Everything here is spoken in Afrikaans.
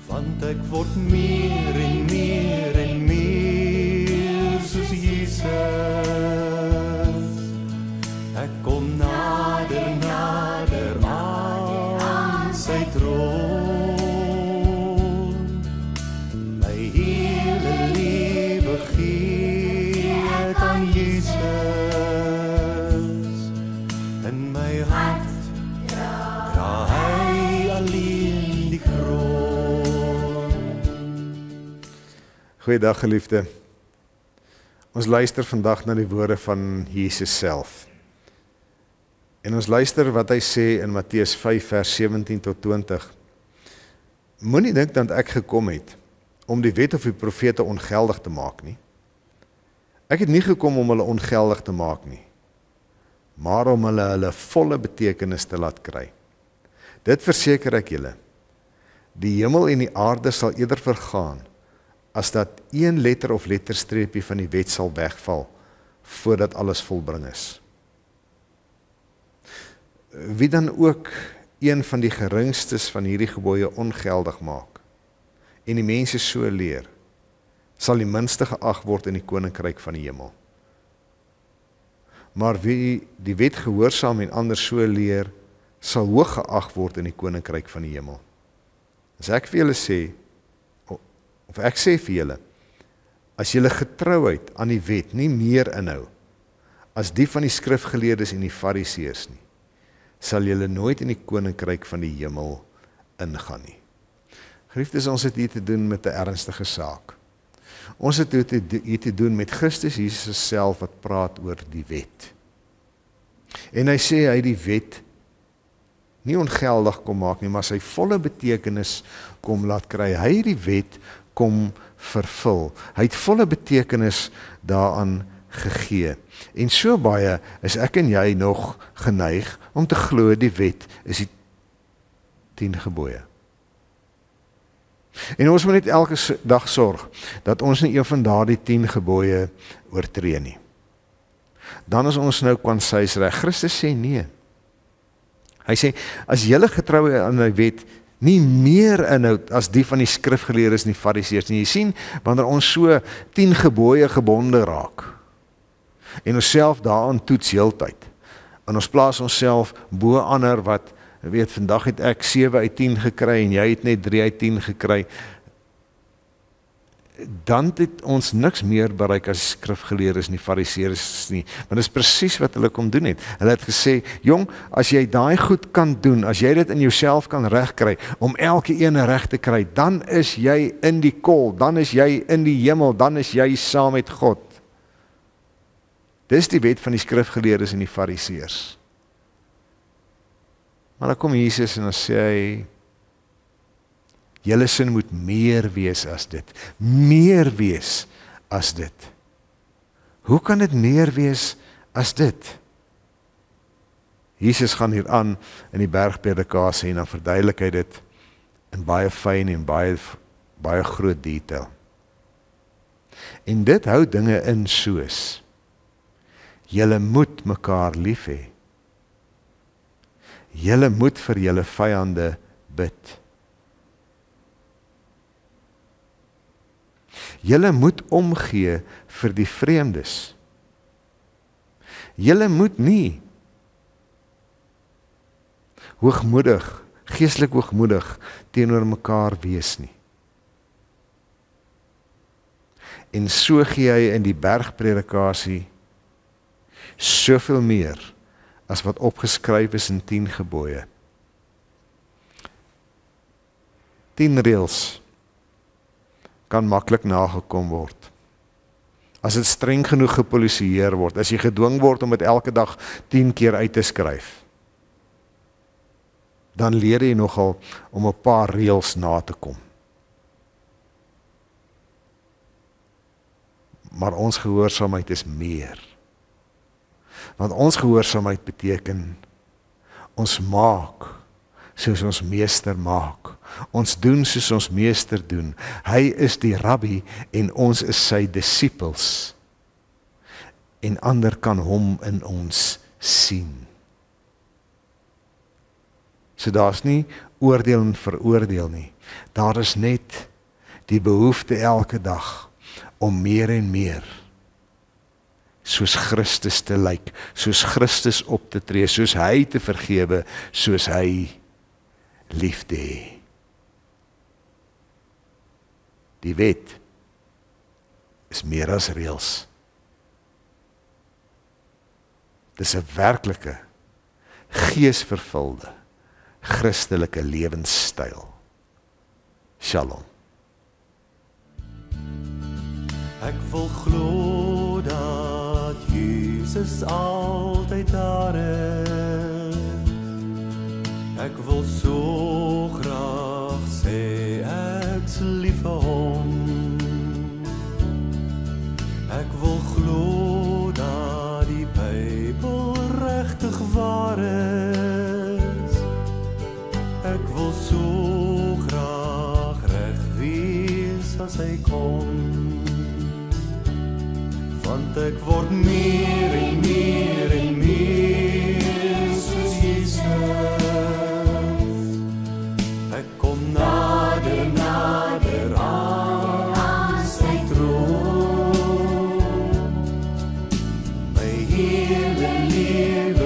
Want ek word meer en meer en meer soos Jesus. Ek kom nader, nader aan sy troon. My hele lewe gee ek aan Jesus. In my hart dra hy alleen die kroon. Goeiedag geliefde. Ons luister vandag na die woorde van Jesus self. En ons luister wat hy sê in Matteus 5 vers 17 tot 20. Moenie dink dat ek gekom het om die wet of die profete ongeldig te maak nie. Ek het nie gekom om hulle ongeldig te maak nie, maar om hulle volle betekenis te laat kry. Dit verseker ek julle, die hemel en die aarde sal eerder vergaan, as dat een letter of letterstreepie van die wet sal wegval, voordat alles volbring is. Wie dan ook een van die geringstes van hierdie gebooie ongeldig maak, en die mense so leer, sal die minste geag word in die koninkryk van die hemel. Maar wie die wet gehoorsaam en ander so leer, sal hoog geag word in die koninkryk van die hemel. As ek vir julle sê, of ek sê vir julle, as julle getrouheid aan die wet nie meer inhou, as die van die skrifgeleerdes en die fariseërs nie, sal julle nooit in die koninkryk van die hemel ingaan nie. Geliefdes, ons het hier te doen met 'n ernstige saak. Ons het hier te doen met Christus Jesus self wat praat oor die wet. En hy sê hy die wet nie ongeldig kom maak nie, maar sy volle betekenis kom laat kry. Hy het die wet kom vervul. Hy het volle betekenis daaraan gegee. En so baie is ek en jy nog geneig om te glo die wet is die 10 gebooie. En ons moet net elke dag sorg dat ons nie een van daardie 10 gebooie oortree nie. Dan is ons nou kwansuisreg. Christus sê nee. Hy sê, as julle getroue aan die wet nie meer inhoud as die van die skrifgeleerdes en die fariseërs nie. Jy sien, wanneer ons so 10 gebooie gebonde raak, en ons self daaraan toets heeltyd, en ons plaas ons self bo ander wat, weet, vandag het ek 7 uit 10 gekry, en jy het net 3 uit 10 gekry, dan het ons niks meer bereik as skrifgeleerdes en die fariseërs nie, want dit is presies wat hulle kom doen het. Hulle het gesê, jong, as jy daai goed kan doen, as jy dit in jouself kan regkry, om elke ene reg te kry, dan is jy in die kol, dan is jy in die hemel, dan is jy saam met God. Dis die wet van die skrifgeleerdes en die fariseërs. Maar dan kom Jesus en dan sê hy, julle sin moet meer wees as dit. Meer wees as dit. Hoe kan dit meer wees as dit? Jesus gaan hier aan in die bergpredikasie en dan verduidelik hy dit in baie fyn en baie groot detail. En dit hou dinge in soos, julle moet mekaar lief hê. Julle moet vir julle vyande bid. Julle moet omgee vir die vreemdes. Julle moet nie hoogmoedig, geestelik hoogmoedig teenoor mekaar wees nie. En so gee hy in die bergpredikasie soveel meer as wat opgeskryf is in 10 gebooie. 10 reëls kan maklik nagekom word. As dit streng genoeg gepolisieer word, as jy gedwing word om dit elke dag 10 keer uit te skryf, dan leer jy nogal om 'n paar reëls na te kom. Maar ons gehoorsaamheid is meer. Want ons gehoorsaamheid beteken, ons maak soos ons meester maak. Ons doen soos ons meester doen. Hy is die rabbi en ons is sy disippels. En ander kan hom in ons sien. So daar's nie oordeel en veroordeel nie. Daar is net die behoefte elke dag om meer en meer soos Christus te lyk, soos Christus op te tree, soos hy te vergewe, soos hy lief te hê. Die wet is meer as reëls. Dis 'n werklike, geesvervulde, Christelike lewenstyl. Shalom. Ek wil glo dat Jesus altyd daar is. Ek wil so graag sê ek's lief vir hom. Ek wil glo dat die Bybel regtig waar is. Ek wil so graag reg wees as hy kom. Want ek word meer en meer en meer soos Jesus. Ek kom nader, nader aan sy troon. My hele lewe